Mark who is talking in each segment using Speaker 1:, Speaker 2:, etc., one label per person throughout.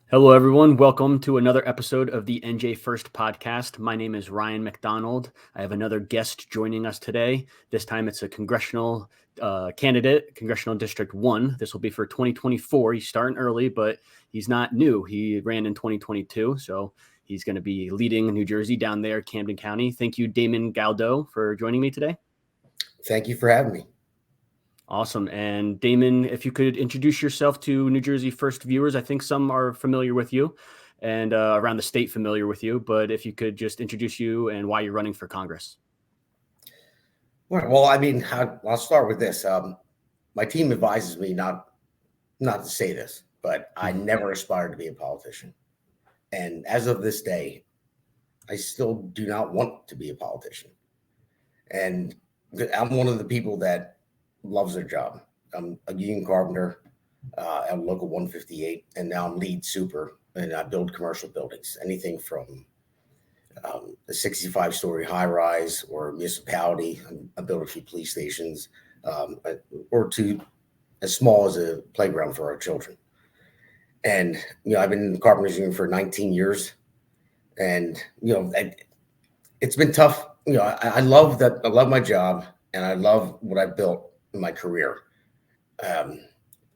Speaker 1: Hello, everyone. Welcome to another episode of the NJ1ST podcast. My name is Ryan McDonald. I have another guest joining us today. This time it's a congressional candidate, Congressional District 1. This will be for 2024. He's starting early, but he's not new. He ran in 2022, so he's going to be leading New Jersey down there, Camden County. Thank you, Damon Galdo, for joining me today.
Speaker 2: Thank you for having me.
Speaker 1: Awesome. And Damon, if you could introduce yourself to New Jersey First viewers, I think some are familiar with you and around the state familiar with you, but if you could just introduce you and why you're running for Congress.
Speaker 2: Well, I'll start with this. My team advises me not to say this, but I never aspired to be a politician. And as of this day, I still do not want to be a politician. And I'm one of the people that loves their job. I'm a union carpenter at Local 158, and now I'm lead super, and I build commercial buildings, anything from a 65-story high-rise or municipality. I built a few police stations, or to as small as a playground for our children. And I've been in the carpenters union for 19 years, and it's been tough. I love that. I love my job, and I love what I built in my career.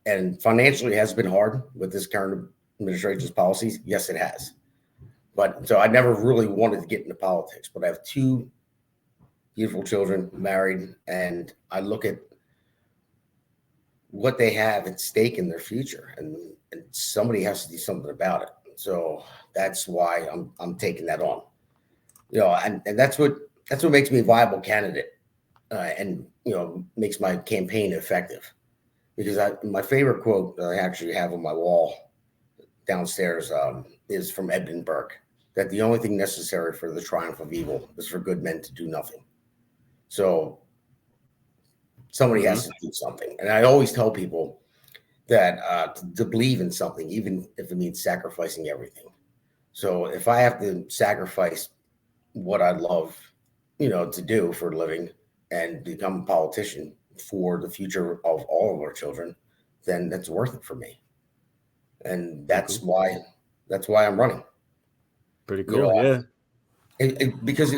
Speaker 2: And financially, it has been hard with this current administration's policies. Yes, it has. But so I never really wanted to get into politics. But I have two beautiful children, married, and I look at what they have at stake in their future, and somebody has to do something about it. So that's why I'm taking that on. And that's what makes me a viable candidate. And makes my campaign effective, because my favorite quote that I actually have on my wall downstairs is from Edmund Burke, that the only thing necessary for the triumph of evil is for good men to do nothing. So somebody has to do something, and I always tell people that to believe in something, even if it means sacrificing everything. So if I have to sacrifice what I love, to do for a living, and become a politician for the future of all of our children, then that's worth it for me. And that's why I'm running.
Speaker 1: Pretty cool. Yeah.
Speaker 2: Because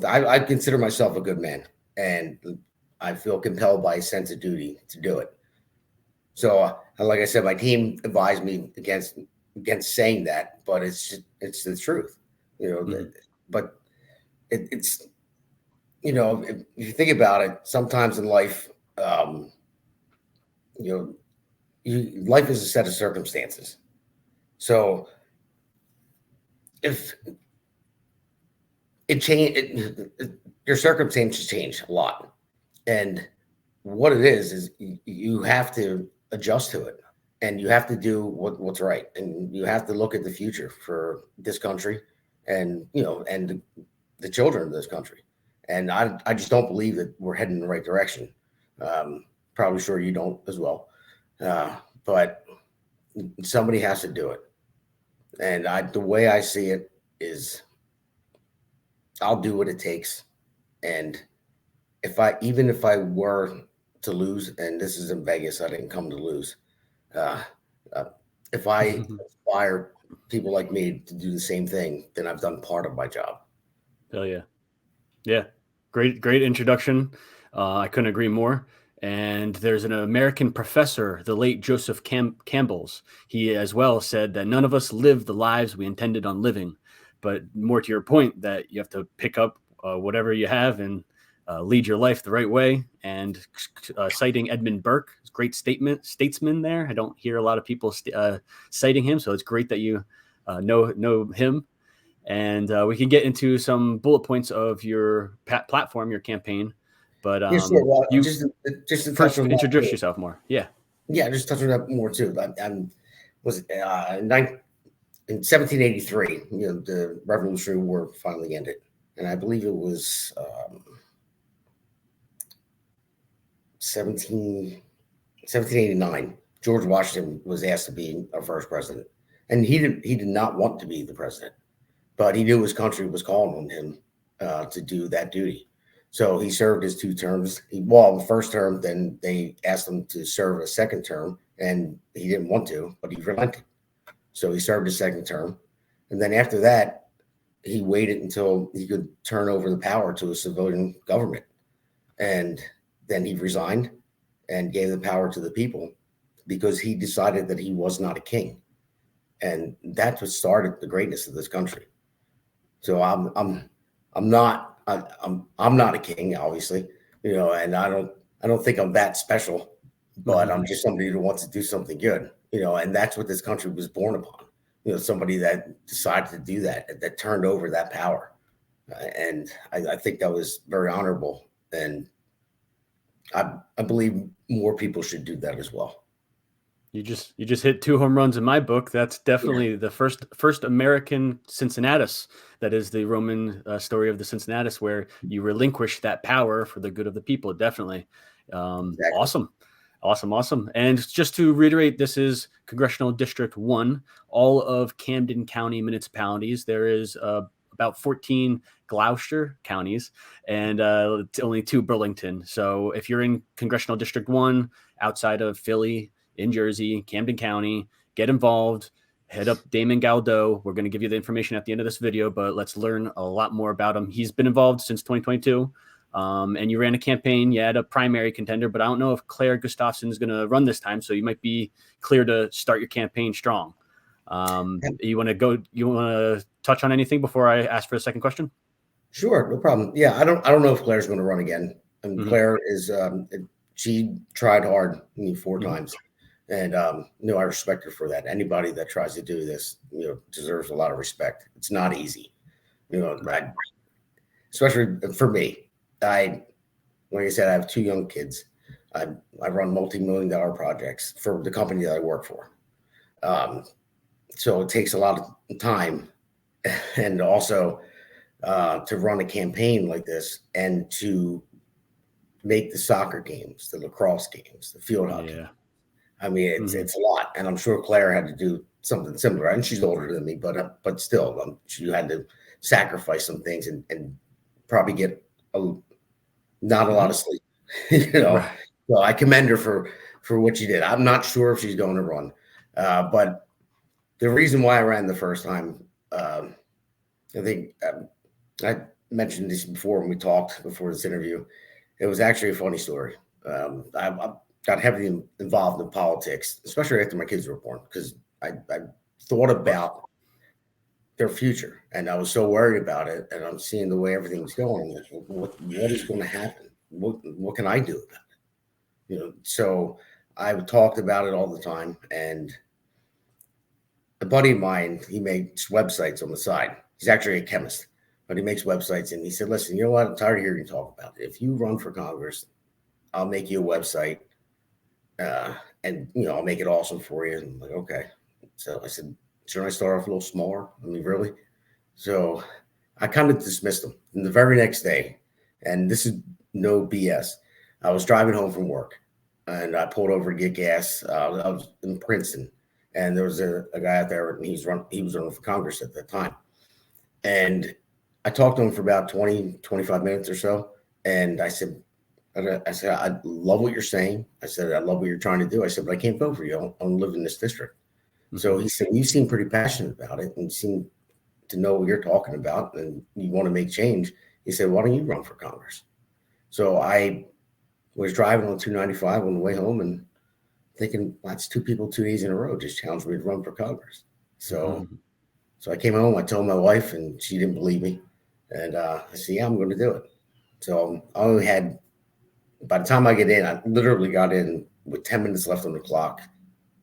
Speaker 2: I consider myself a good man, and I feel compelled by a sense of duty to do it. So, like I said, my team advised me against saying that, but it's the truth, but it's, if you think about it, sometimes in life, life is a set of circumstances. So if your circumstances change a lot, and what it is you have to adjust to it, and you have to do what's right, and you have to look at the future for this country, and and the children of this country. And I just don't believe that we're heading in the right direction. Probably sure you don't as well. But somebody has to do it. And the way I see it is, I'll do what it takes. And even if I were to lose, and this is in Vegas, I didn't come to lose. If I inspire people like me to do the same thing, then I've done part of my job.
Speaker 1: Hell yeah. Yeah. Great introduction. I couldn't agree more. And there's an American professor, the late Joseph Campbell's. He as well said that none of us live the lives we intended on living. But more to your point, that you have to pick up whatever you have and lead your life the right way. And citing Edmund Burke, great statesman there. I don't hear a lot of people citing him, so it's great that you know him. And we can get into some bullet points of your platform, your campaign. But
Speaker 2: you just to
Speaker 1: first introduce yourself more. Yeah,
Speaker 2: just touch on that more too. In 1783, the Revolutionary War finally ended, and I believe it was 1789. George Washington was asked to be our first president, and he did not want to be the president. But he knew his country was calling on him to do that duty. So he served his 2 terms. The first term, then they asked him to serve a second term, and he didn't want to, but he relented. So he served his second term. And then after that, he waited until he could turn over the power to a civilian government. And then he resigned and gave the power to the people because he decided that he was not a king. And that's what started the greatness of this country. So I'm not I'm not a king, obviously, and I don't think I'm that special, but I'm just somebody who wants to do something good, and that's what this country was born upon. Somebody that decided to do that, that turned over that power, and I think that was very honorable, and I believe more people should do that as well.
Speaker 1: You just hit 2 home runs in my book. That's definitely the first American Cincinnatus. That is the Roman story of the Cincinnatus, where you relinquish that power for the good of the people. Definitely,
Speaker 2: Exactly.
Speaker 1: awesome. And just to reiterate, this is Congressional District 1. All of Camden County municipalities. There is about 14 Gloucester counties and only 2 Burlington. So if you're in Congressional District 1 outside of Philly, in Jersey, Camden County, get involved, head up Damon Galdo. We're going to give you the information at the end of this video, but let's learn a lot more about him. He's been involved since 2022. And you ran a campaign. You had a primary contender, but I don't know if Claire Gustafson is going to run this time. So you might be clear to start your campaign strong. You want to touch on anything before I ask for a second question?
Speaker 2: Sure, no problem. Yeah, I don't know if Claire's going to run again. And Claire is she tried hard 4 times. And I respect her for that. Anybody that tries to do this, deserves a lot of respect. It's not easy,
Speaker 1: Right.
Speaker 2: Especially for me. Like I said, I have 2 young kids. I run multi-million-dollar projects for the company that I work for. So it takes a lot of time, and also to run a campaign like this and to make the soccer games, the lacrosse games, the field hockey.
Speaker 1: Yeah.
Speaker 2: I mean, it's a lot, and I'm sure Claire had to do something similar. And she's older than me, but still, she had to sacrifice some things and probably get not a lot of sleep.
Speaker 1: Right.
Speaker 2: So I commend her for what she did. I'm not sure if she's going to run, but the reason why I ran the first time, I think I mentioned this before when we talked before this interview. It was actually a funny story. I got heavily involved in politics, especially after my kids were born, because I thought about their future, and I was so worried about it. And I'm seeing the way everything's going. Like, what is going to happen? What can I do about it? So I've talked about it all the time. And a buddy of mine, he makes websites on the side. He's actually a chemist, but he makes websites. And he said, "Listen, you know what? I'm tired of hearing you talk about it. If you run for Congress, I'll make you a website." And I'll make it awesome for you. And I'm like, okay. So I said, shouldn't I start off a little smaller? I mean, really? So I kind of dismissed him. And the very next day, and this is no BS, I was driving home from work and I pulled over to get gas. I was in Princeton, and there was a guy out there, and he was running for Congress at that time. And I talked to him for about 20, 25 minutes or so. And I said, I love what you're saying. I said, I love what you're trying to do. I said, but I can't vote for you. I don't live in this district. So he said, you seem pretty passionate about it and seem to know what you're talking about and you want to make change. He said, why don't you run for Congress? So I was driving on 295 on the way home and thinking, that's 2 people 2 days in a row just challenged me to run for Congress. So I came home, I told my wife, and she didn't believe me. And I said, yeah, I'm going to do it. So I only had, by the time I get in, I literally got in with 10 minutes left on the clock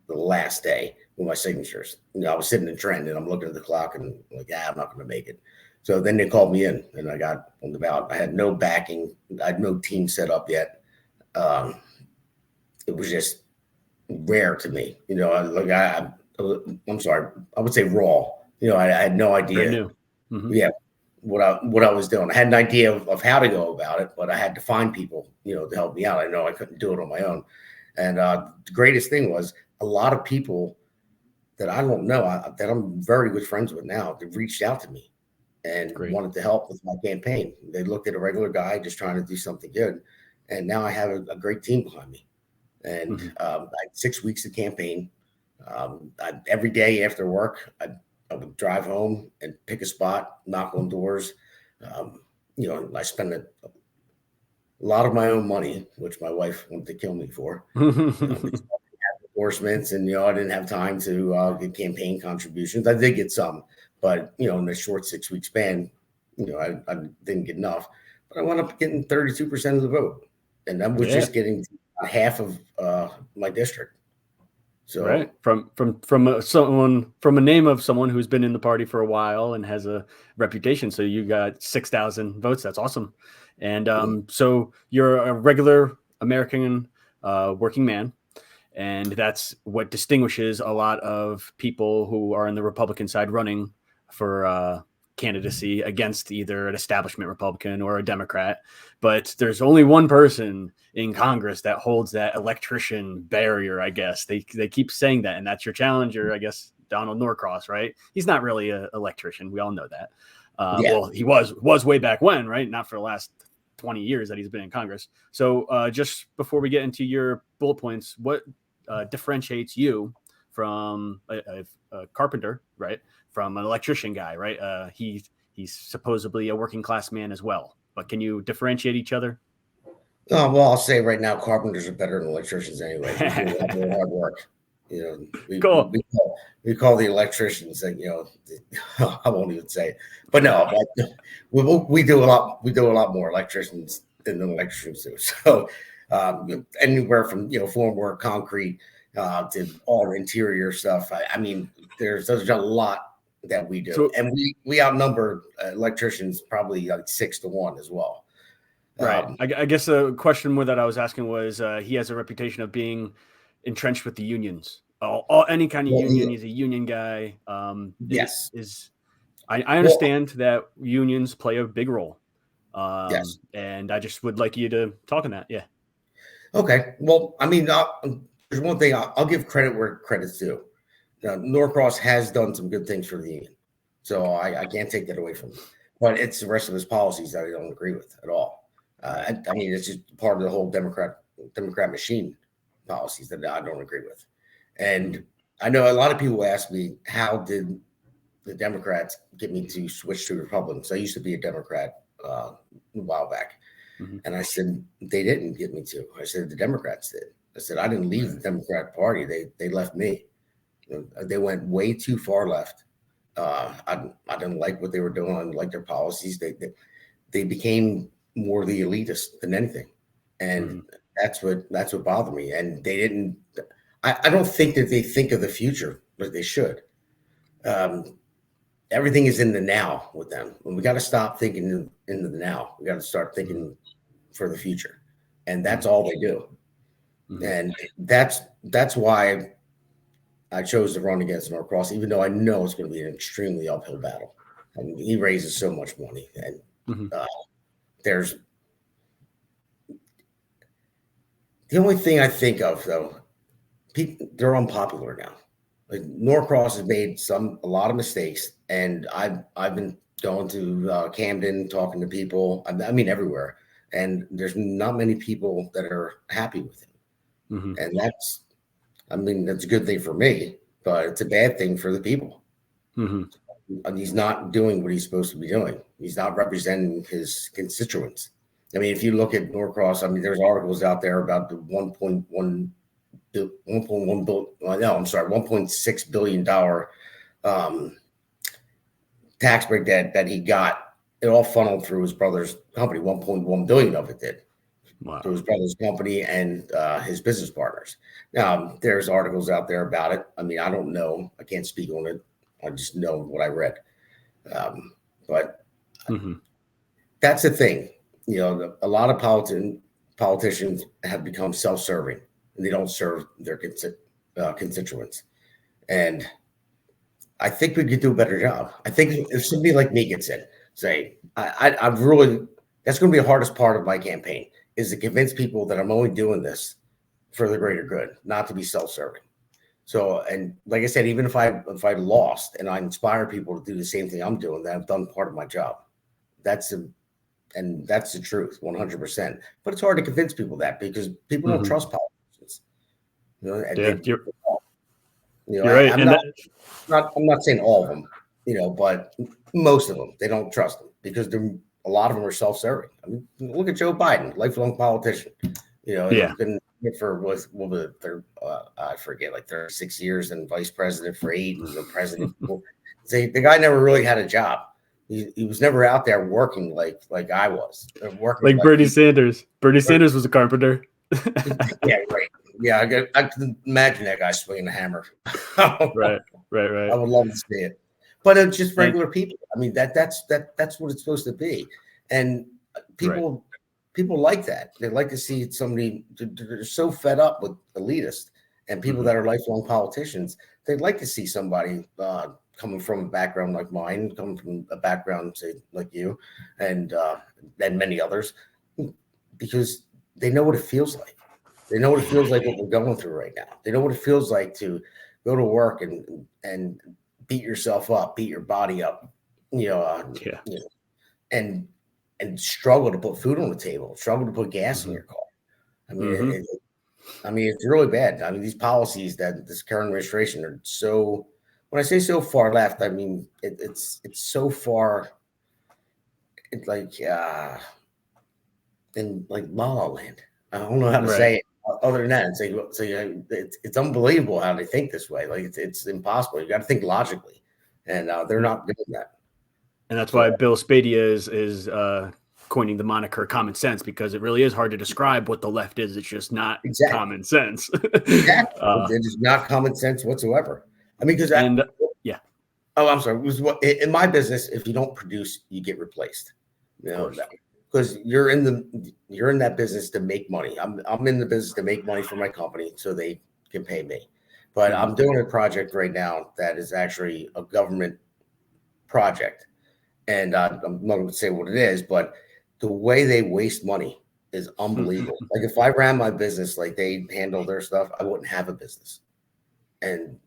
Speaker 2: the last day with my signatures. I was sitting in Trent and I'm looking at the clock and I'm like, I'm not going to make it. So then they called me in and I got on the ballot. I had no backing. I had no team set up yet. It was just rare to me. I'm sorry, I would say raw. I had no idea. Yeah, what I was doing. I had an idea of how to go about it, but I had to find people, to help me out. I know I couldn't do it on my own. And the greatest thing was a lot of people that I don't know, that I'm very good friends with now, they reached out to me and wanted to help with my campaign. They looked at a regular guy just trying to do something good. And now I have a great team behind me. And I had 6 weeks of campaign. Every day after work, I would drive home and pick a spot, knock on doors. Um, I spend a lot of my own money, which my wife wanted to kill me for. Because I didn't have endorsements, and I didn't have time to get campaign contributions. I did get some, but in a short 6 week span, I didn't get enough. But I wound up getting 32% of the vote, and that was
Speaker 1: Yeah.
Speaker 2: just getting half of my district. So
Speaker 1: Right. From a name of someone who's been in the party for a while and has a reputation. So you got 6,000 votes. That's awesome. And so you're a regular American working man. And that's what distinguishes a lot of people who are on the Republican side running for candidacy against either an establishment Republican or a Democrat. But there's only one person in Congress that holds that electrician barrier, I guess. They keep saying that, and that's your challenger, I guess, Donald Norcross, right? He's not really an electrician. We all know that.
Speaker 2: yeah.
Speaker 1: Well, he was way back when, right? Not for the last 20 years that he's been in Congress. So just before we get into your bullet points, what differentiates you from a carpenter, right? From an electrician guy, right? He's supposedly a working class man as well. But can you differentiate each other?
Speaker 2: Oh, well, I'll say right now, carpenters are better than electricians anyway. We do a lot more hard work.
Speaker 1: Cool.
Speaker 2: We call the electricians, and I won't even say it, but no, we do a lot. We do a lot more electricians than the electricians do. So anywhere from formwork, concrete, to all interior stuff. I mean, there's a lot that we do,
Speaker 1: So,
Speaker 2: and we outnumber electricians probably like 6-1 as well.
Speaker 1: right. I guess the question more that I was asking was he has a reputation of being entrenched with the unions. Any kind of
Speaker 2: Well,
Speaker 1: union. He's a union guy.
Speaker 2: yes.
Speaker 1: I
Speaker 2: Well,
Speaker 1: understand that unions play a big role.
Speaker 2: yes.
Speaker 1: And I just would like you to talk on that. Yeah.
Speaker 2: Okay. Well, I mean, there's one thing I'll give credit where credit's due. Norcross has done some good things for the union, so I can't take that away from him. But it's the rest of his policies that I don't agree with at all. I mean, it's just part of the whole Democrat machine policies that I don't agree with. And I know a lot of people ask me, how did the Democrats get me to switch to Republicans? I used to be a Democrat a while back.
Speaker 1: Mm-hmm.
Speaker 2: And I said, they didn't get me to. I said, the Democrats did. I said, I didn't leave the Democrat Party. They left me. They went way too far left. I didn't like what they were doing. I didn't like their policies. They became more the elitist than anything. And that's what bothered me. And they didn't. I don't think that they think of the future, but they should. Everything is in the now with them. And we got to stop thinking in the now. We got to start thinking for the future. And that's all they do. Mm-hmm. And that's why I chose to run against Norcross, even though I know it's going to be an extremely uphill battle. I mean, he raises so much money. And there's the only thing I think of, though, they're unpopular now. Like, Norcross has made a lot of mistakes, and I've been going to Camden, talking to people. I mean, everywhere, and there's not many people that are happy with him. And that's a good thing for me, but it's a bad thing for the people. And he's not doing what he's supposed to be doing. He's not representing his constituents. I mean, if you look at Norcross, I mean, there's articles out there about the $1.6 billion tax break that he got. It all funneled through his brother's company. 1.1 billion of it did. Wow. Through his brother's company and his business partners. Now, there's articles out there about it. I mean, I don't know. I can't speak on it. I just know what I read. But that's the thing. A lot of politicians have become self-serving, and they don't serve their constituents. And I think we could do a better job. I think if somebody like me gets in, say, I've really, that's going to be the hardest part of my campaign, is to convince people that I'm only doing this for the greater good, not to be self-serving. So, and like I said, even if I lost and I inspire people to do the same thing I'm doing, then I've done part of my job. That's the truth, 100%. But it's hard to convince people that, because people don't trust politicians.
Speaker 1: You're right.
Speaker 2: I'm not saying all of them, but most of them, they don't trust them because a lot of them are self-serving. I mean, look at Joe Biden, lifelong politician.
Speaker 1: Yeah.
Speaker 2: Been for what was it, I forget, like 36 years, and vice president for 8, and the president. The guy never really had a job. He was never out there working like I was. Working
Speaker 1: like Bernie Sanders. Bernie Sanders was a carpenter.
Speaker 2: Yeah, right. Yeah, I can imagine that guy swinging a hammer.
Speaker 1: Right.
Speaker 2: I would love to see it, but it's just regular people. I mean, that's what it's supposed to be, and people like that. They like to see somebody. They're so fed up with elitists and people that are lifelong politicians. They'd like to see somebody coming from a background like mine, coming from a background, say, like you, and many others, because they know what it feels like. They know what it feels like what we're going through right now. They know what it feels like to go to work and beat yourself up, beat your body up, and struggle to put food on the table, struggle to put gas in your car. I mean, it's really bad. I mean, these policies that this current administration are so. When I say so far left, I mean it's so far. It's like in like La La Land. I don't know how to say it other than that. It's unbelievable how they think this way. Like it's impossible. You got to think logically, and they're not doing that.
Speaker 1: And that's why Bill Spadia is coining the moniker "common sense" because it really is hard to describe what the left is. It's just not common sense.
Speaker 2: Exactly, it is not common sense whatsoever. I mean, because Oh, I'm sorry. In my business, if you don't produce, you get replaced. Because you're in that business to make money. I'm in the business to make money for my company so they can pay me. But I'm doing a project right now that is actually a government project, and I'm not going to say what it is, but the way they waste money is unbelievable. Like if I ran my business like they handle their stuff, I wouldn't have a business. And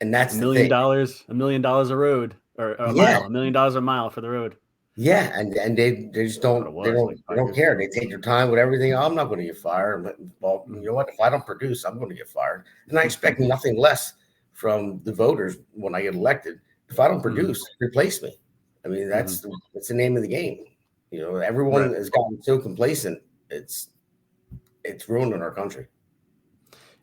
Speaker 2: that's
Speaker 1: $1 million, $1 million a road or a mile, $1 million a mile for the road.
Speaker 2: Yeah, and they just don't they don't care. They take their time with everything. I'm not going to get fired. Well, you know what? If I don't produce, I'm going to get fired. And I expect nothing less from the voters when I get elected. If I don't produce, replace me. I mean, that's the name of the game. Everyone has gotten so complacent. It's ruining our country.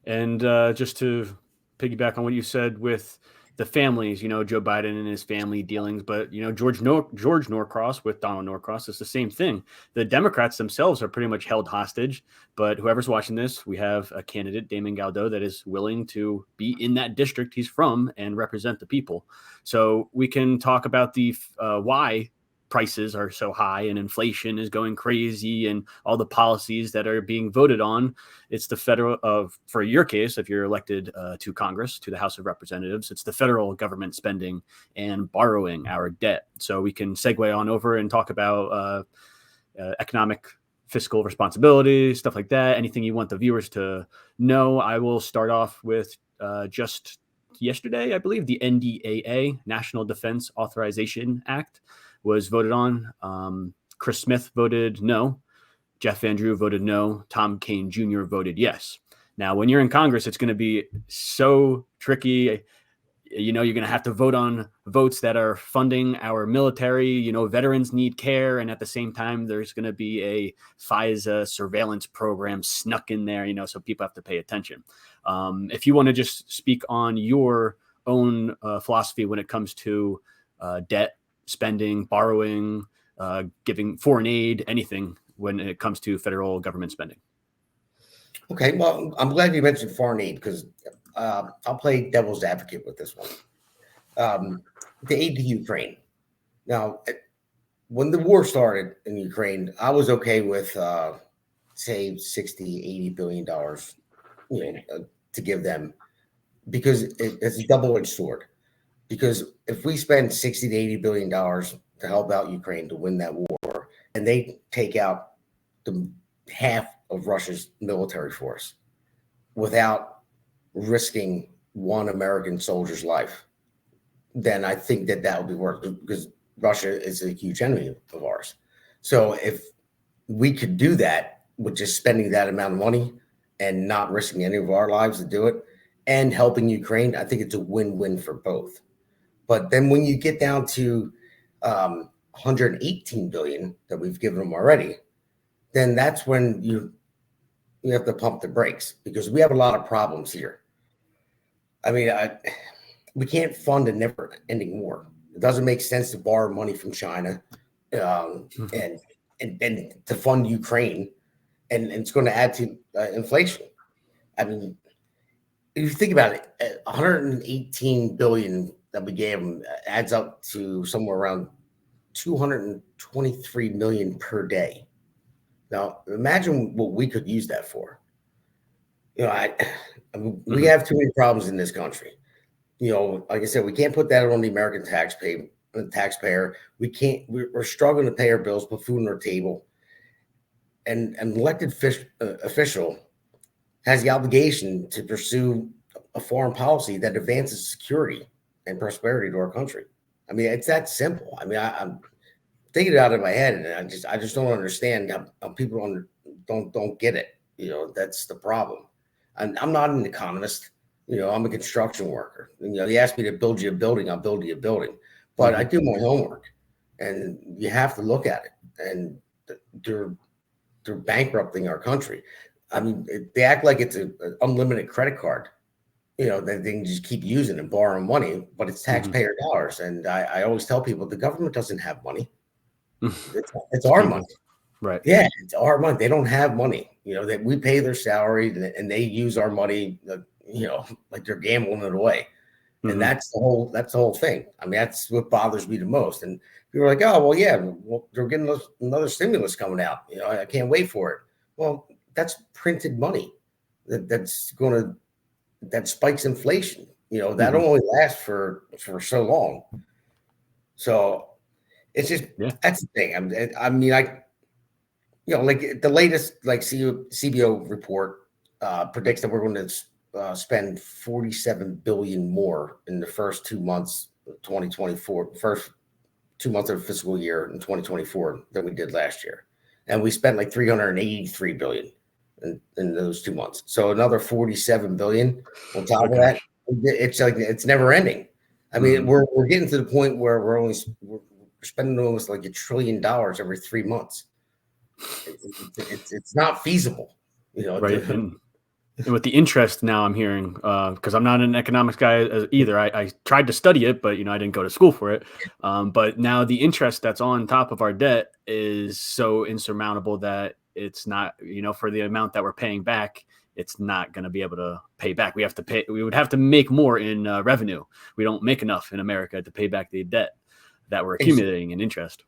Speaker 1: And just to piggyback on what you said with the families, Joe Biden and his family dealings, but George Norcross with Donald Norcross is the same thing. The Democrats themselves are pretty much held hostage, but whoever's watching this, we have a candidate, Damon Galdo, that is willing to be in that district he's from and represent the people. So we can talk about the why prices are so high and inflation is going crazy and all the policies that are being voted on. It's the federal for your case, if you're elected to Congress, to the House of Representatives, it's the federal government spending and borrowing our debt. So we can segue on over and talk about economic fiscal responsibility, stuff like that. Anything you want the viewers to know. I will start off with just yesterday, I believe, the NDAA, National Defense Authorization Act, was voted on. Chris Smith voted no. Jeff Van Drew voted no. Tom Kane Jr. voted yes. Now, when you're in Congress, it's going to be so tricky. You're going to have to vote on votes that are funding our military. Veterans need care. And at the same time, there's going to be a FISA surveillance program snuck in there, so people have to pay attention. If you want to just speak on your own philosophy when it comes to debt, spending, borrowing, giving foreign aid, anything when it comes to federal government spending.
Speaker 2: Okay, well, I'm glad you mentioned foreign aid because I'll play devil's advocate with this one. The aid to Ukraine. Now, when the war started in Ukraine, I was okay with, say, $60, $80 billion, to give them because it's a double-edged sword. Because if we spend $60 to $80 billion to help out Ukraine to win that war, and they take out the half of Russia's military force without risking one American soldier's life, then I think that would be worth it because Russia is a huge enemy of ours. So if we could do that with just spending that amount of money and not risking any of our lives to do it, and helping Ukraine, I think it's a win-win for both. But then when you get down to 118 billion that we've given them already, then that's when you have to pump the brakes, because we have a lot of problems here. I mean, we can't fund a never-ending war. It doesn't make sense to borrow money from China and to fund Ukraine, and it's going to add to inflation. I mean, if you think about it, 118 billion that we gave them adds up to somewhere around 223 million per day. Now, imagine what we could use that for. You know, I mean, we have too many problems in this country. You know, like I said, we can't put that on the American taxpayer. We can't. We're struggling to pay our bills, put food on our table, and an elected official has the obligation to pursue a foreign policy that advances security and prosperity to our country. I mean, it's that simple. I mean, I'm thinking it out of my head, and I just don't understand how people don't get it. You know, that's the problem. And I'm not an economist. You know, I'm a construction worker. And, you know, you ask me to build you a building, I'll build you a building. But I do my homework, and you have to look at it. And they're bankrupting our country. I mean, they act like it's an unlimited credit card. You know, that they can just keep using and borrowing money, but it's taxpayer dollars. And I always tell people the government doesn't have money. It's our money.
Speaker 1: Right.
Speaker 2: Yeah, it's our money. They don't have money. You know, that we pay their salary and they use our money, you know, like they're gambling it away. And that's the whole thing. I mean, that's what bothers me the most. And people are like, oh, well, yeah, they're getting another stimulus coming out. You know, I can't wait for it. Well, that's printed money. That spikes inflation. You know, that only lasts for so long. So it's just that's the thing. I mean, you know, like the latest CBO report predicts that we're going to spend 47 billion more in the first 2 months of 2024, first 2 months of the fiscal year in 2024 than we did last year, and we spent like 383 billion in those 2 months. So another 47 billion on top of that. It's like it's never ending. I mean, we're getting to the point where we're spending almost like $1 trillion every 3 months. It's not feasible, you know.
Speaker 1: Right. And with the interest now, I'm hearing, because I'm not an economics guy either. I tried to study it, but, you know, I didn't go to school for it. But now the interest that's on top of our debt is so insurmountable that it's not, you know, for the amount that we're paying back, it's not going to be able to pay back. We would have to make more in revenue. We don't make enough in America to pay back the debt that we're accumulating in interest.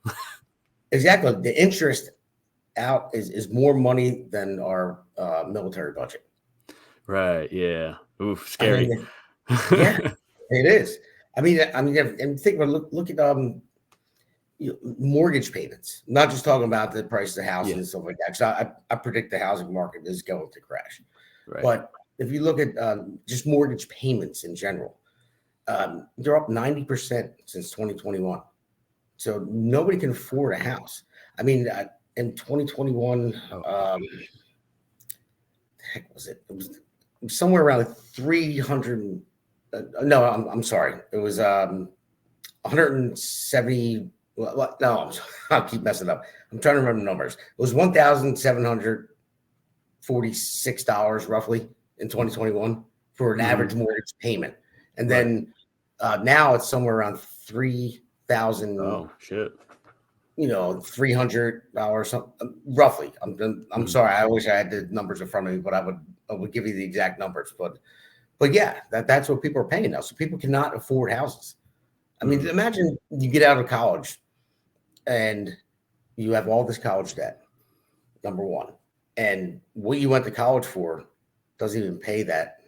Speaker 2: Exactly. The interest out is more money than our military budget.
Speaker 1: Right. Yeah. Oof. Scary.
Speaker 2: I mean, yeah, it is. I mean, and think about look at you know, mortgage payments. I'm not just talking about the price of the house and stuff like that. So I predict the housing market is going to crash. Right. But if you look at just mortgage payments in general, they're up 90% since 2021. So nobody can afford a house. I mean, in 2021, heck was it? It was somewhere around 300. No, I'm sorry. It was 170. Well, no, I'll keep messing up. I'm trying to remember the numbers. It was $1,746 roughly in 2021 for an average mortgage payment, and then now it's somewhere around 3,000.
Speaker 1: Oh shit.
Speaker 2: You know, $300 roughly. I'm sorry. I wish I had the numbers in front of me, but I would give you the exact numbers. But yeah, that's what people are paying now. So people cannot afford houses. I mean, imagine you get out of college and you have all this college debt, number one, and what you went to college for doesn't even pay that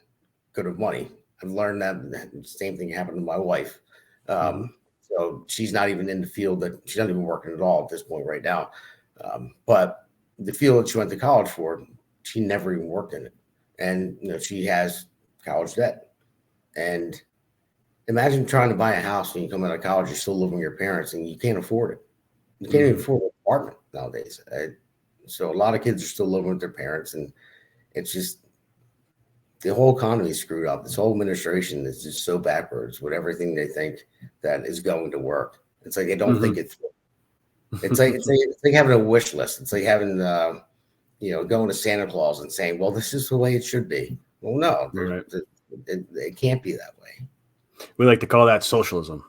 Speaker 2: good of money. I've learned that the same thing happened to my wife. So she's not even in the field that she's not even working at all at this point right now. But the field that she went to college for, she never even worked in it. And, you know, she has college debt. And imagine trying to buy a house when you come out of college, you're still living with your parents and you can't afford it. You can't even afford an apartment nowadays. So a lot of kids are still living with their parents, and it's just, the whole economy is screwed up. This whole administration is just so backwards with everything they think that is going to work. It's like they don't think it through. It's like having a wish list. It's like having going to Santa Claus and saying, "Well, this is the way it should be." Well, no,
Speaker 1: Right.
Speaker 2: it can't be that way.
Speaker 1: We like to call that socialism.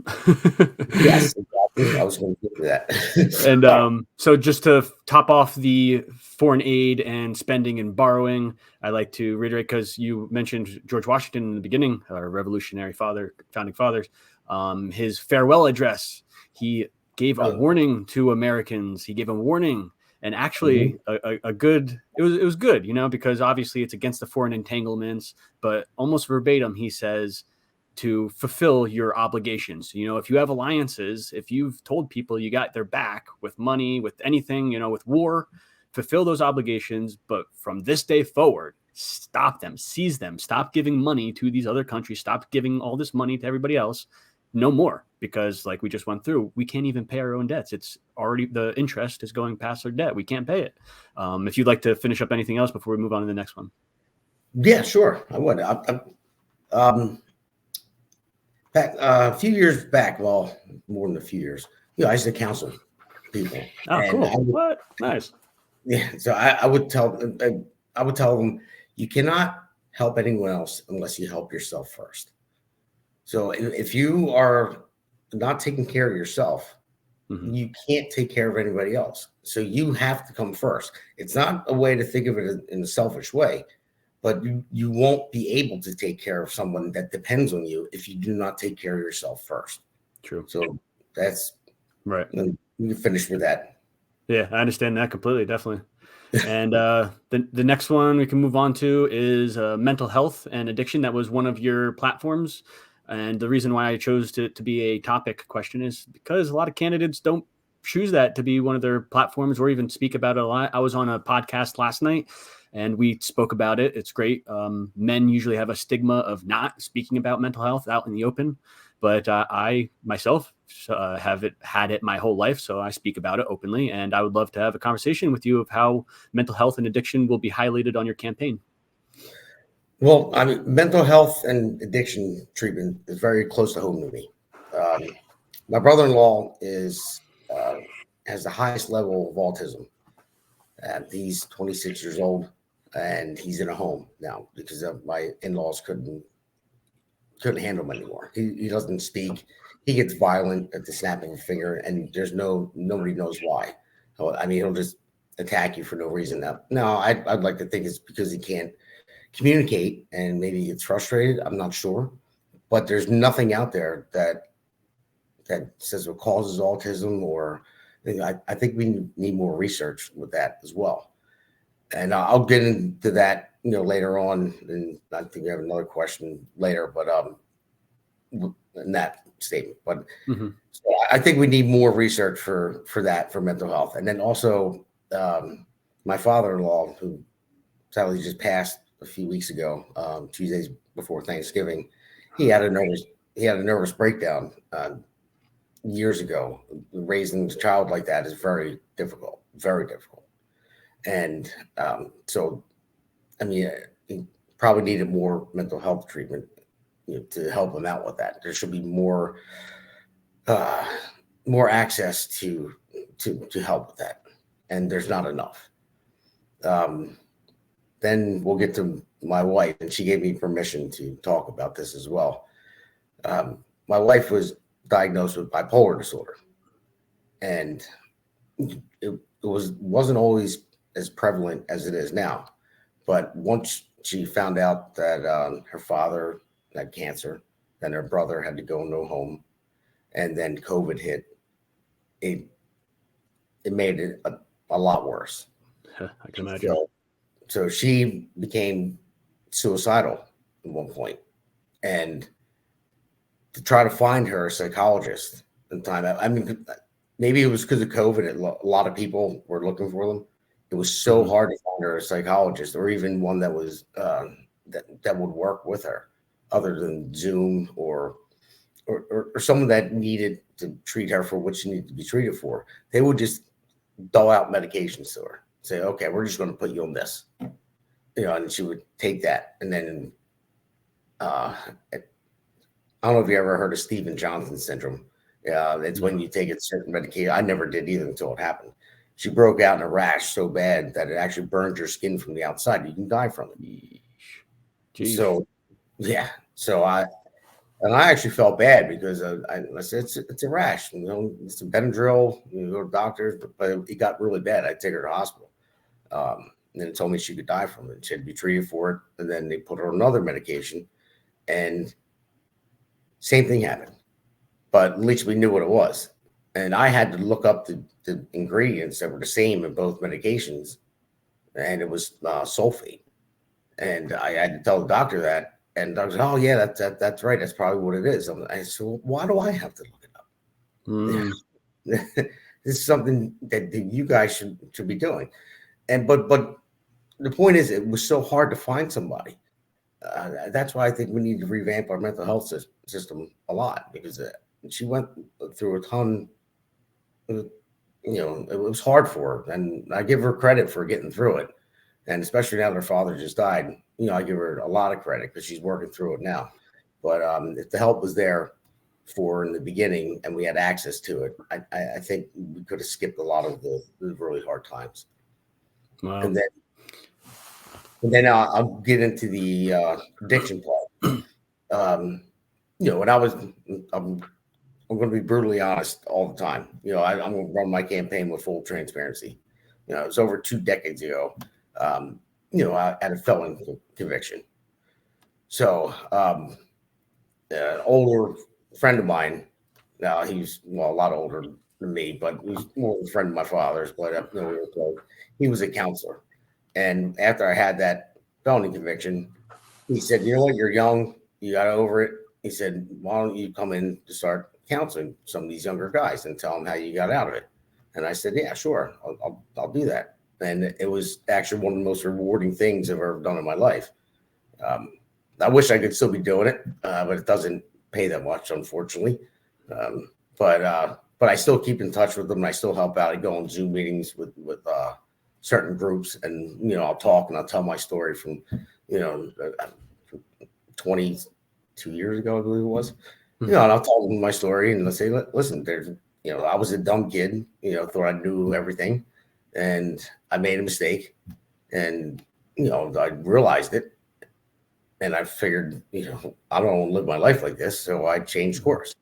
Speaker 2: Yes, exactly. I was going to get to that.
Speaker 1: And so just to top off the foreign aid and spending and borrowing, I like to reiterate, because you mentioned George Washington in the beginning, our revolutionary founding fathers, his farewell address. He gave a warning to Americans. He gave a warning, and actually a good, it was good, because obviously it's against the foreign entanglements, but almost verbatim, he says, to fulfill your obligations. If you have alliances, if you've told people you got their back with money, with anything, with war, fulfill those obligations. But from this day forward, stop them, seize them, stop giving money to these other countries, stop giving all this money to everybody else. No more, because like we just went through, we can't even pay our own debts. It's already, the interest is going past our debt. We can't pay it. If you'd like to finish up anything else before we move on to the next one.
Speaker 2: Yeah, sure. I would. A few years back, well, more than a few years, I used to counsel people.
Speaker 1: Oh, cool. What? Nice.
Speaker 2: Yeah. So I would tell them, you cannot help anyone else unless you help yourself first. So if you are not taking care of yourself, you can't take care of anybody else. So you have to come first. It's not a way to think of it in a selfish way, but you won't be able to take care of someone that depends on you if you do not take care of yourself first.
Speaker 1: True.
Speaker 2: So that's
Speaker 1: right.
Speaker 2: We can finish with that.
Speaker 1: Yeah, I understand that completely, definitely. And the next one we can move on to is mental health and addiction. That was one of your platforms. And the reason why I chose to be a topic question is because a lot of candidates don't choose that to be one of their platforms or even speak about it a lot. I was on a podcast last night and we spoke about it. It's great. Men usually have a stigma of not speaking about mental health out in the open, but I myself have had it my whole life. So I speak about it openly, and I would love to have a conversation with you of how mental health and addiction will be highlighted on your campaign.
Speaker 2: Well, I mean, mental health and addiction treatment is very close to home to me. My brother-in-law has the highest level of autism. He's 26 years old, and he's in a home now because my in-laws couldn't handle him anymore. He doesn't speak. He gets violent at the snapping of a finger, and nobody knows why. I mean, he'll just attack you for no reason. Now, I'd like to think it's because he can't communicate and maybe he gets frustrated. I'm not sure, but there's nothing out there that says what causes autism, or I think we need more research with that as well. And I'll get into that, later on. And I think we have another question later, but in that statement. But so I think we need more research for that, for mental health. And then also my father-in-law, who sadly just passed a few weeks ago, Tuesdays before Thanksgiving, he had a nervous breakdown years ago. Raising a child like that is very difficult. And so, I mean, he probably needed more mental health treatment, to help him out with that. There should be more access to help with that, and there's not enough. Then we'll get to my wife, and she gave me permission to talk about this as well. My wife was diagnosed with bipolar disorder, and it wasn't always as prevalent as it is now. But once she found out that her father had cancer, then her brother had to go into a home, and then COVID hit, it made it a lot worse.
Speaker 1: I can imagine.
Speaker 2: So she became suicidal at one point, and to try to find her a psychologist in time. I mean, maybe it was because of COVID. A lot of people were looking for them. It was so hard to find her a psychologist, or even one that was that would work with her, other than Zoom or someone that needed to treat her for what she needed to be treated for. They would just dole out medications to her, say, "Okay, we're just going to put you on this," and she would take that, and then I don't know if you ever heard of Steven Johnson syndrome. It's when you take a certain medication. I never did either until it happened. She broke out in a rash so bad that it actually burned your skin from the outside. You can die from it.
Speaker 1: Jeez.
Speaker 2: So, yeah. I actually felt bad because I said it's a rash. It's a Benadryl. You go to doctors, but it got really bad. I take her to the hospital. And then it told me she could die from it. She had to be treated for it, and then they put her on another medication, and same thing happened. But at least we knew what it was. And I had to look up the ingredients that were the same in both medications, and it was sulfate. And I had to tell the doctor that, and the doctor said, "Oh yeah, that's right. That's probably what it is." I said, well, "Why do I have to look it up? This is something that you guys should be doing." And but the point is, it was so hard to find somebody. That's why I think we need to revamp our mental health system a lot, because she went through a ton. It was hard for her, and I give her credit for getting through it. And especially now that her father just died, I give her a lot of credit because she's working through it now. But if the help was there for in the beginning and we had access to it, I think we could have skipped a lot of the really hard times.
Speaker 1: Wow.
Speaker 2: And then I'll get into the addiction part. When I'm going to be brutally honest all the time. I'm going to run my campaign with full transparency. It was over 2 decades ago. I had a felon conviction. So, an older friend of mine, now he's a lot older than me, but he's more of a friend of my father's. But he was a counselor, and after I had that felony conviction, he said, "You know what? You're young. You got over it." He said, "Why don't you come in to start counseling some of these younger guys and tell them how you got out of it?" And I said, "Yeah, sure. I'll do that." And it was actually one of the most rewarding things I've ever done in my life. I wish I could still be doing it, but it doesn't pay that much, unfortunately. But I still keep in touch with them. I still help out. I go on Zoom meetings with certain groups, and I'll talk and I'll tell my story from 22 years ago, I believe it was. And I'll tell them my story, and they'll say, "Listen, I was a dumb kid. Thought I knew everything, and I made a mistake, and I realized it, and I figured, I don't want to live my life like this, so I changed course.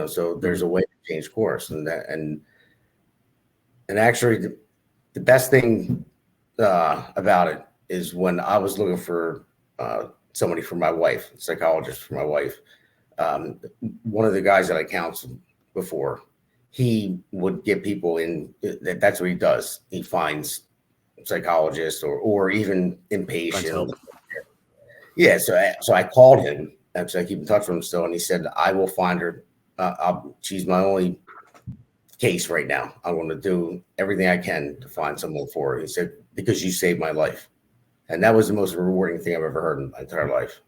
Speaker 2: So there's a way to change course, and actually, the best thing about it is when I was looking for somebody for my wife, a psychologist for my wife. One of the guys that I counseled before, he would get people in. That's what he does. He finds psychologists or even inpatient. Yeah. So I called him. Actually, I keep in touch with him still, and he said, "I will find her. She's my only case right now. I want to do everything I can to find someone for her." He said, "Because you saved my life." And that was the most rewarding thing I've ever heard in my entire life.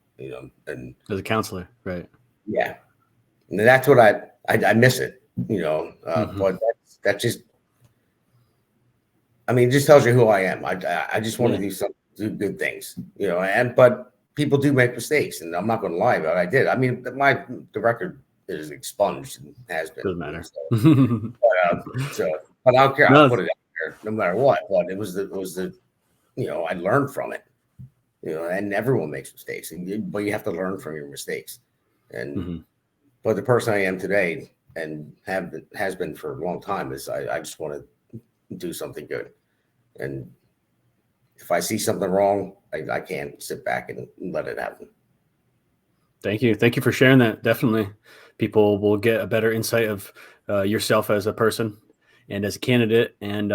Speaker 2: And
Speaker 1: as a counselor, right?
Speaker 2: Yeah, and that's what I miss it. But that just, it just tells you who I am. I just want to do good things. But people do make mistakes, and I'm not going to lie about it. I did. The record is expunged and has been.
Speaker 1: Doesn't matter.
Speaker 2: But I don't care. I'll put it out there no matter what. But it was the I learned from it. And everyone makes mistakes, but you have to learn from your mistakes. And but the person I am today and has been for a long time is I just want to do something good. And if I see something wrong, I can't sit back and let it happen.
Speaker 1: Thank you for sharing that. Definitely, people will get a better insight of yourself as a person and as a candidate. And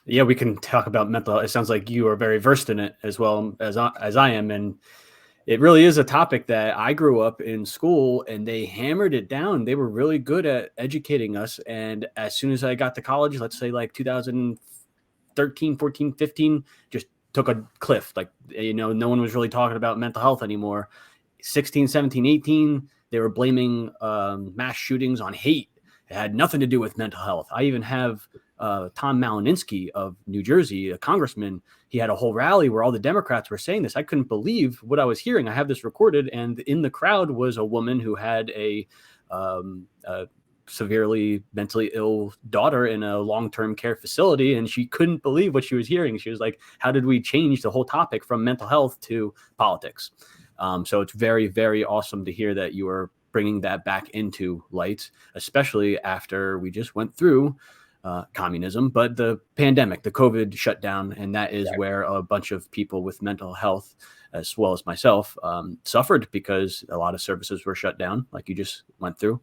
Speaker 1: we can talk about mental health. It sounds like you are very versed in it as well as I am. And it really is a topic that I grew up in school, and they hammered it down. They were really good at educating us. And as soon as I got to college, let's say like 2013, 14, 15, just took a cliff. Like, no one was really talking about mental health anymore. 16, 17, 18, they were blaming mass shootings on hate. It had nothing to do with mental health. I even have Tom Malininsky of New Jersey, a congressman. He had a whole rally where all the Democrats were saying this. I couldn't believe what I was hearing. I have this recorded, and in the crowd was a woman who had a severely mentally ill daughter in a long-term care facility, and she couldn't believe what she was hearing. She was like, how did we change the whole topic from mental health to politics? So it's very, very awesome to hear that you are bringing that back into light, especially after we just went through communism, but the pandemic, the COVID shutdown, and that is where a bunch of people with mental health, as well as myself, suffered because a lot of services were shut down, like you just went through.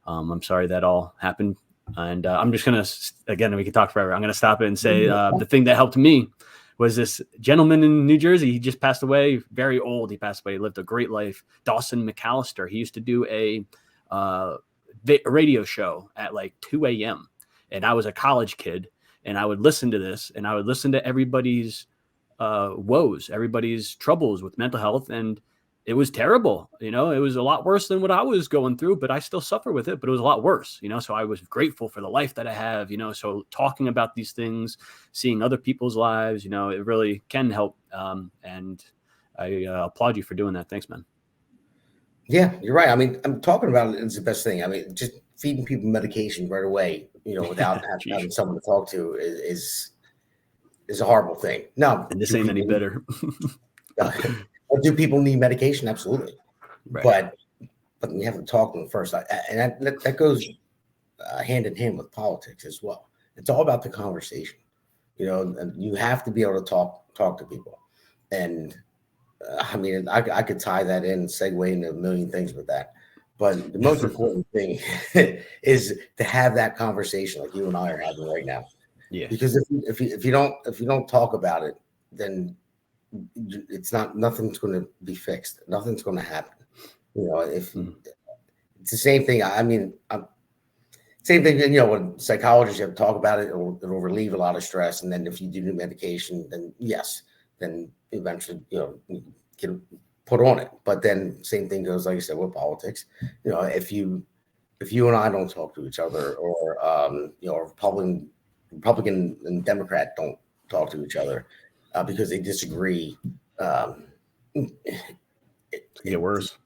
Speaker 1: I'm sorry that all happened. And I'm just going to, again, we could talk forever. I'm going to stop it and say the thing that helped me was this gentleman in New Jersey. He just passed away, very old. He passed away. He lived a great life. Dawson McAllister. He used to do a radio show at like 2 a.m. And I was a college kid, and I would listen to this, and I would listen to everybody's woes, everybody's troubles with mental health. And it was terrible. You know, it was a lot worse than what I was going through, but I still suffer with it, but it was a lot worse, you know? So I was grateful for the life that I have, you know? So talking about these things, seeing other people's lives, you know, it really can help. And I applaud you for doing that. Thanks, man.
Speaker 2: Yeah, you're right. I mean, I'm talking about it is the best thing. I mean, just feeding people medication right away, you know, without having someone to talk to is a horrible thing. No,
Speaker 1: and this ain't any better.
Speaker 2: Or do people need medication? Absolutely.
Speaker 1: Right.
Speaker 2: But you have to talk to them first. And that goes hand in hand with politics as well. It's all about the conversation. You know, and you have to be able to talk to people. And I mean, I could tie that in, segue into a million things with that. But the most important thing is to have that conversation like you and I are having right now.
Speaker 1: Yeah.
Speaker 2: Because if you don't talk about it, then nothing's going to be fixed. Nothing's going to happen. You know, it's the same thing. I mean, same thing. You know, when psychologists have to talk about it, it'll relieve a lot of stress. And then if you do new medication, then yes, then eventually, you know, you can put on it. But then same thing goes, like I said, with politics. You know, if you and I don't talk to each other, or you know, Republican and Democrat don't talk to each other because they disagree,
Speaker 1: get worse.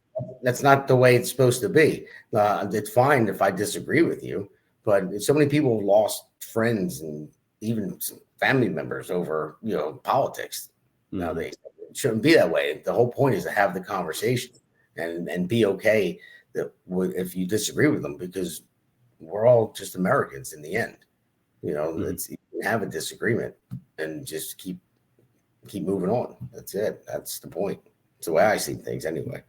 Speaker 2: That's not the way it's supposed to be. It's fine if I disagree with you, but so many people have lost friends and even family members over, you know, politics. Nowadays, it shouldn't be that way. The whole point is to have the conversation and be okay if you disagree with them, because we're all just Americans in the end. You know, you can have a disagreement and just keep moving on. That's it. That's the point. It's the way I see things anyway.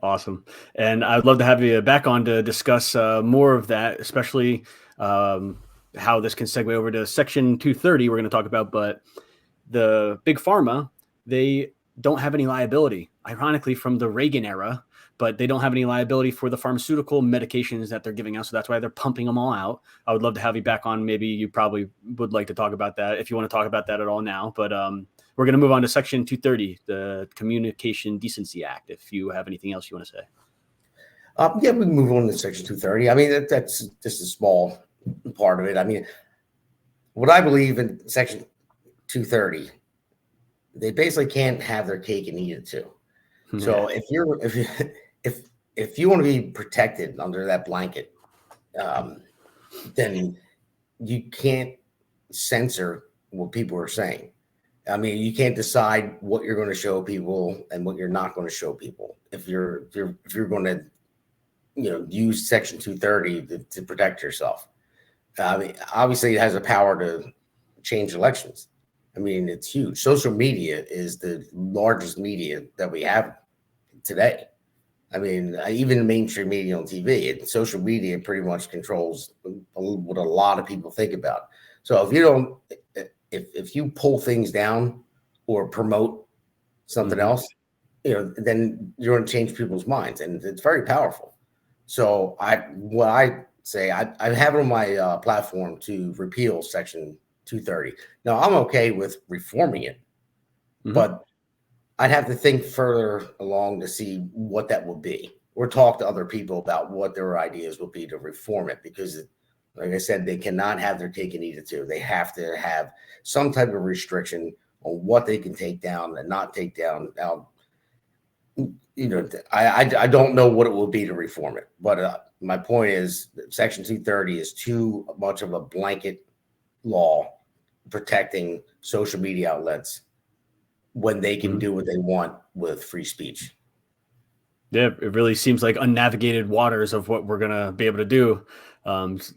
Speaker 1: Awesome. And I'd love to have you back on to discuss more of that, especially how this can segue over to Section 230 we're going to talk about. But the big pharma, they don't have any liability, ironically, from the Reagan era, but they don't have any liability for the pharmaceutical medications that they're giving out. So that's why they're pumping them all out. I would love to have you back on. Maybe you probably would like to talk about that if you want to talk about that at all now. But we're going to move on to Section 230, the Communication Decency Act, if you have anything else you want to say.
Speaker 2: Yeah, we can move on to Section 230. I mean, that's just a small part of it. I mean, what I believe in Section 230, they basically can't have their cake and eat it too. So if you want to be protected under that blanket, then you can't censor what people are saying. I mean, you can't decide what you're going to show people and what you're not going to show people. If you're going to, you know, use Section 230 to protect yourself. I mean, obviously, it has the power to change elections. I mean, it's huge. Social media is the largest media that we have today. I mean, even mainstream media on TV, social media pretty much controls what a lot of people think about. So if you don't, if you pull things down or promote something else, you know, then you're going to change people's minds, and it's very powerful. So I have it on my platform to repeal Section 230. Now, I'm okay with reforming it, but I'd have to think further along to see what that will be, or talk to other people about what their ideas will be to reform it, because Like I said, they cannot have their cake and eat it too. They have to have some type of restriction on what they can take down and not take down. Now, I don't know what it will be to reform it, but my point is that Section 230 is too much of a blanket law protecting social media outlets when they can do what they want with free speech.
Speaker 1: Yeah, it really seems like unnavigated waters of what we're gonna be able to do.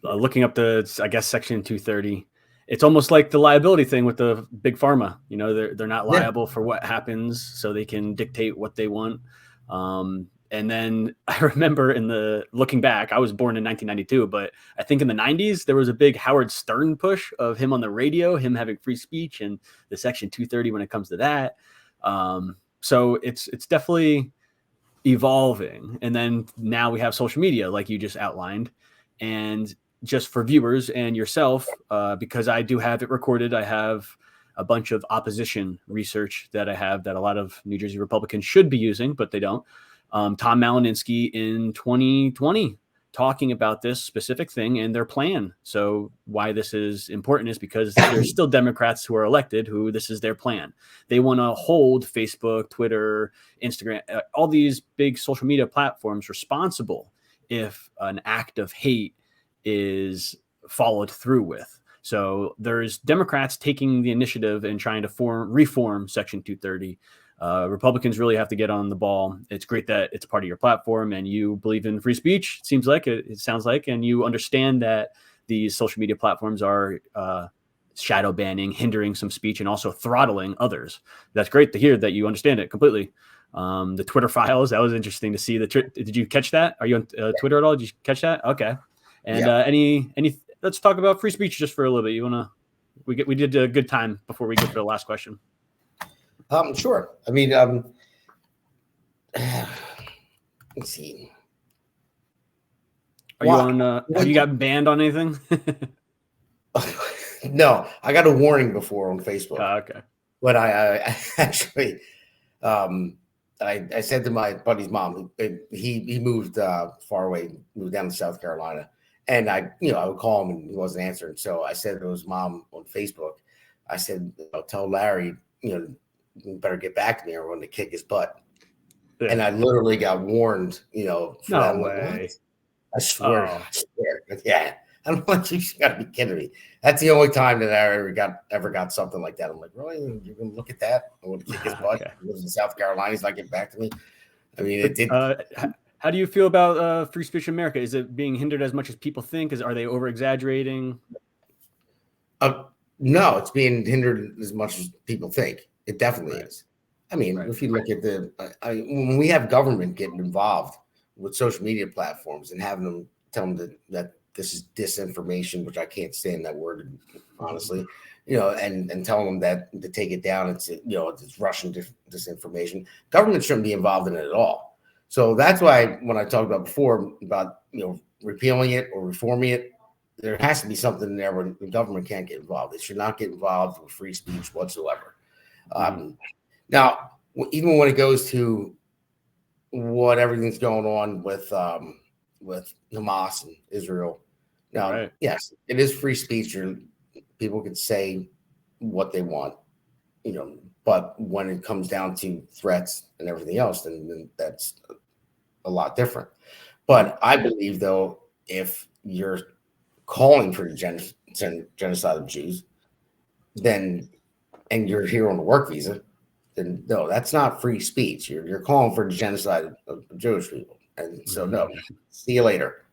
Speaker 1: Looking up I guess Section 230, it's almost like the liability thing with the big pharma. They're not liable for what happens, so they can dictate what they want. And then I remember looking back, I was born in 1992, but I think in the 90s there was a big Howard Stern push of him on the radio, him having free speech, and the Section 230 when it comes to that. So it's definitely evolving. And then now we have social media, like you just outlined. And just for viewers and yourself, because I do have it recorded, I have a bunch of opposition research that I have that a lot of New Jersey Republicans should be using, but they don't. Tom Malininsky in 2020 talking about this specific thing and their plan. So why this is important is because there's still Democrats who are elected who this is their plan. They want to hold Facebook, Twitter, Instagram, all these big social media platforms responsible if an act of hate is followed through with. So there's Democrats taking the initiative and trying to reform Section 230. Republicans really have to get on the ball. It's great that it's part of your platform and you believe in free speech. It sounds like, and you understand that these social media platforms are shadow banning, hindering some speech, and also throttling others. That's great to hear that you understand it completely. The Twitter files, that was interesting to see. Did you catch that? Are you on Twitter at all? Did you catch that? Okay. And any let's talk about free speech just for a little bit. We did a good time before we get to the last question.
Speaker 2: Sure. I mean, let's see.
Speaker 1: Are you on? Have you gotten banned on anything?
Speaker 2: No, I got a warning before on Facebook.
Speaker 1: Okay.
Speaker 2: But I actually, I said to my buddy's mom, he moved far away, moved down to South Carolina, and I would call him and he wasn't answering. So I said to his mom on Facebook, I said, tell Larry, you better get back to me or I'm going to kick his butt. Yeah. And I literally got warned, for that.
Speaker 1: No way.
Speaker 2: Like, I swear. I swear. Yeah. I'm like, you got to be kidding me. That's the only time that I ever got something like that. I'm like, really? You're going to look at that? I'm going to kick his butt. Okay. He lives in South Carolina. He's not getting back to me. I mean,
Speaker 1: how do you feel about free speech in America? Is it being hindered as much as people think? Are they over exaggerating?
Speaker 2: No, it's being hindered as much as people think. It definitely is. I mean, if you look at when we have government getting involved with social media platforms and having them tell them that this is disinformation, which I can't stand that word, honestly, and telling them that to take it down, it's Russian disinformation. Government shouldn't be involved in it at all. So that's why when I talked about before about, repealing it or reforming it, there has to be something there where the government can't get involved. It should not get involved with free speech whatsoever. Now, even when it goes to what everything's going on with Hamas and Israel, now, yes, it is free speech. People can say what they want, but when it comes down to threats and everything else, then that's a lot different. But I believe, though, if you're calling for the genocide of Jews, and you're here on a work visa, then no, that's not free speech. You're calling for the genocide of Jewish people, and so no, see you later.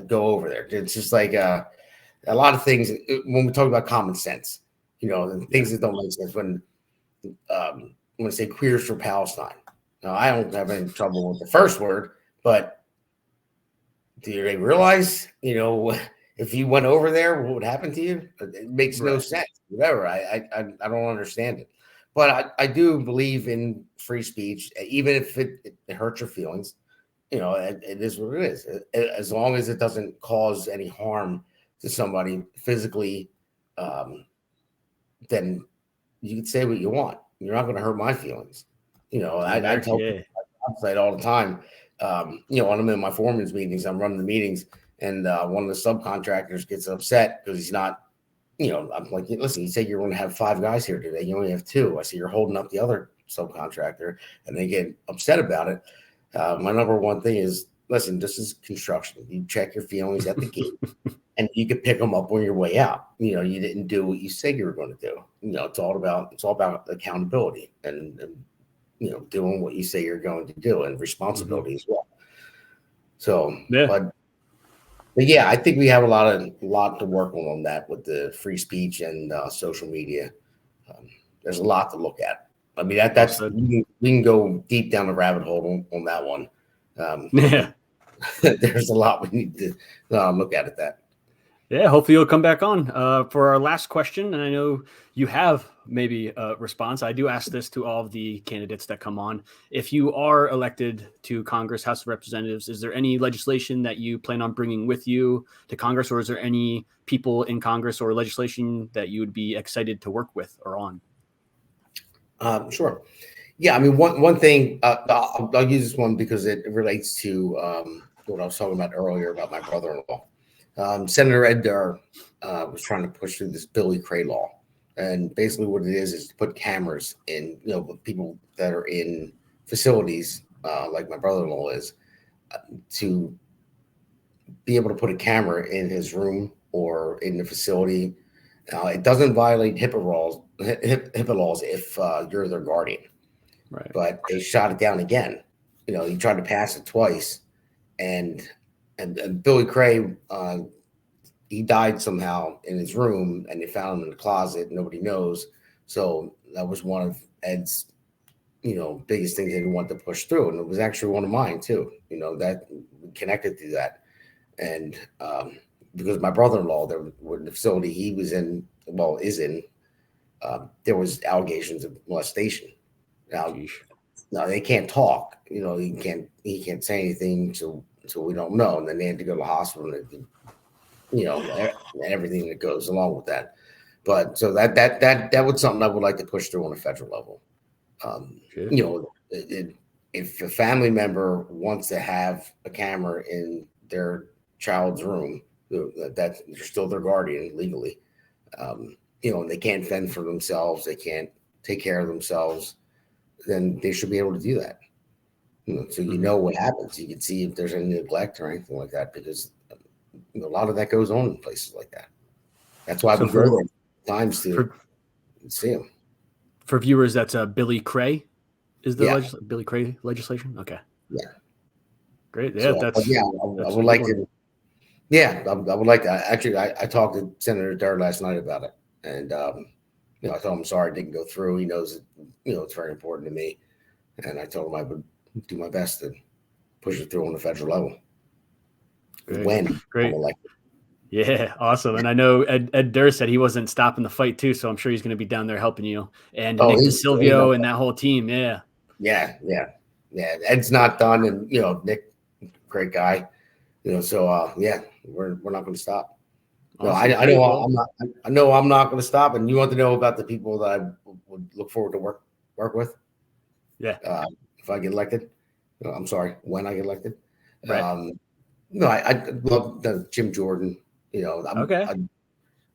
Speaker 2: Go over there. It's just like a lot of things when we talk about common sense. Things that don't make sense. When I say queers for Palestine, now I don't have any trouble with the first word, but do they realize, if you went over there, what would happen to you? It makes no sense. Whatever. I don't understand it. But I do believe in free speech, even if it hurts your feelings. It is what it is. As long as it doesn't cause any harm to somebody physically, then you can say what you want. You're not going to hurt my feelings. I tell people outside all the time. When I'm in my foreman's meetings, I'm running the meetings, and one of the subcontractors gets upset because he's not. I'm like, listen, you said you're going to have 5 guys here today. You only have 2. I say you're holding up the other subcontractor, and they get upset about it. My number one thing is, listen, this is construction. You check your feelings at the gate, and you can pick them up on your way out. You didn't do what you said you were going to do. It's all about accountability and doing what you say you're going to do, and responsibility as well. So, but yeah, I think we have a lot to work on that with the free speech and social media. There's a lot to look at. I mean, that's we can go deep down the rabbit hole on that one. There's a lot we need to look at that.
Speaker 1: Yeah, hopefully you'll come back on for our last question. And I know you have maybe a response. I do ask this to all of the candidates that come on. If you are elected to Congress, House of Representatives, is there any legislation that you plan on bringing with you to Congress, or is there any people in Congress or legislation that you would be excited to work with or on?
Speaker 2: Sure. Yeah, I mean, one thing, I'll use this one because it relates to what I was talking about earlier about my brother-in-law. Senator Ed Durr was trying to push through this Billy Cray law. And basically what it is to put cameras in, people that are in facilities like my brother-in-law is, to be able to put a camera in his room or in the facility. It doesn't violate HIPAA laws if you're their guardian.
Speaker 1: Right.
Speaker 2: But they shot it down again. He tried to pass it twice. And Billy Cray, he died somehow in his room, and they found him in the closet. Nobody knows. So that was one of Ed's, biggest things he wanted to push through, and it was actually one of mine too. That connected to that, and because my brother-in-law, there was the facility he was in, there was allegations of molestation. Now they can't talk. He can't say anything, so we don't know. And then they had to go to the hospital, and everything that goes along with that. But so that was something I would like to push through on a federal level. If a family member wants to have a camera in their child's room, that they're still their guardian legally, and they can't fend for themselves, they can't take care of themselves, then they should be able to do that. So what happens. You can see if there's any neglect or anything like that, because a lot of that goes on in places like that. That's why we go there times to see them.
Speaker 1: For viewers, that's Billy Cray. Is the Billy Cray legislation? Okay.
Speaker 2: Yeah.
Speaker 1: Great. Yeah,
Speaker 2: I would like to. Yeah, I would like to. Actually, I talked to Senator Durr last night about it, and I told him sorry it didn't go through. He knows that it's very important to me, and I told him I would do my best to push it through on the federal level.
Speaker 1: Great. Yeah, awesome. And I know Ed Durr said he wasn't stopping the fight too, so I'm sure he's going to be down there helping you. And Nick DeSilvio and that whole team. Yeah.
Speaker 2: Ed's not done, and Nick, great guy. So we're not going to stop. Awesome. No, I know I'm not going to stop. And you want to know about the people that I would look forward to work with?
Speaker 1: Yeah.
Speaker 2: If I get elected, I'm sorry, when I get elected.
Speaker 1: Right.
Speaker 2: I love Jim Jordan.
Speaker 1: Okay.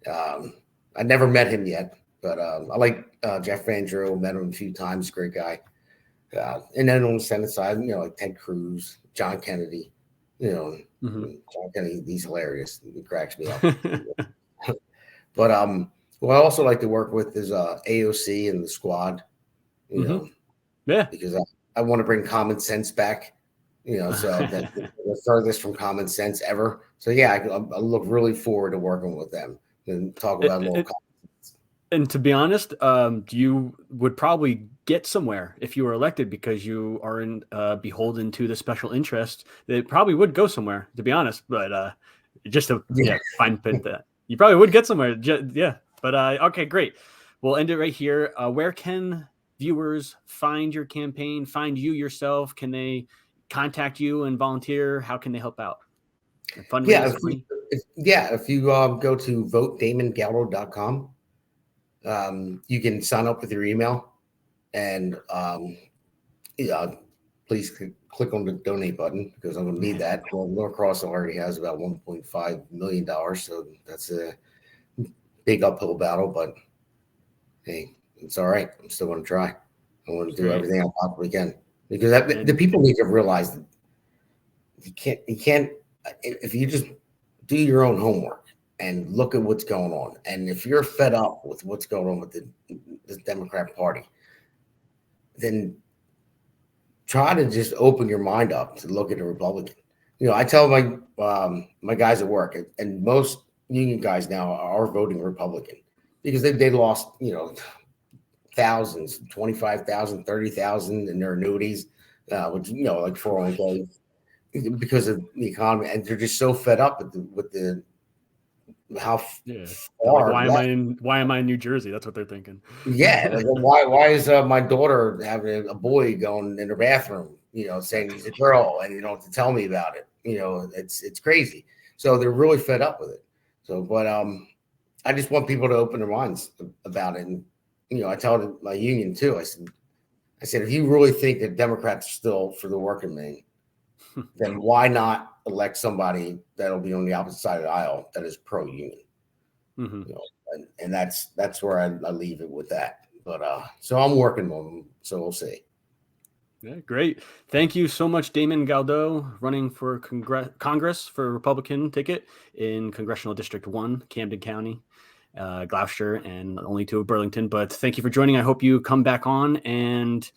Speaker 2: I never met him yet, but I like Jeff Van Drew. Met him a few times. Great guy. And then on the Senate side, like Ted Cruz, John Kennedy. John Kennedy, he's hilarious. He cracks me up. But what I also like to work with is AOC and the squad. Because I want to bring common sense back. So that the furthest from common sense ever. So I look really forward to working with them and talk about more common sense.
Speaker 1: And to be honest, you would probably get somewhere if you were elected, because you aren't beholden to the special interest. It probably would go somewhere, to be honest. But just to fine print that, you probably would get somewhere. But okay, great. We'll end it right here. Where can viewers find your campaign? Find you yourself? Can they contact you and volunteer? How can they help out?
Speaker 2: If you go to votedamongaldo.com, you can sign up with your email, and please click on the donate button because I'm going to need that. Well, Norcross already has about $1.5 million, so that's a big uphill battle, but hey, it's all right. I'm still going to try. I want to do everything I possibly can because the people need to realize that you can't, if you just do your own homework and look at what's going on. And if you're fed up with what's going on with the Democrat Party, then try to just open your mind up to look at a Republican. I tell my guys at work, and most union guys now are voting Republican because they lost, thousands, 25,000, 30,000 in their annuities, which, like 401k because of the economy. And they're just so fed up with the how far.
Speaker 1: Like, why am I in New Jersey? That's what they're thinking.
Speaker 2: Yeah. Like, why is my daughter having a boy going in her bathroom, saying he's a girl and you don't have to tell me about it. It's crazy. So they're really fed up with it. So, but I just want people to open their minds about it. And, I tell my union too, I said, if you really think that Democrats are still for the working man, then why not elect somebody that'll be on the opposite side of the aisle that is pro-union?
Speaker 1: Mm-hmm.
Speaker 2: And that's where I leave it with that. But so I'm working on them, so we'll see.
Speaker 1: Yeah, great. Thank you so much, Damon Galdo, running for Congress for Republican ticket in Congressional District 1, Camden County, Gloucester, and only 2 of Burlington. But thank you for joining. I hope you come back on. And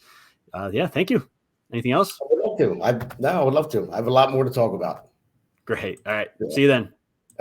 Speaker 1: thank you. Anything else?
Speaker 2: I would love to. I would love to. I have a lot more to talk about.
Speaker 1: Great. All right. Yeah. See you then.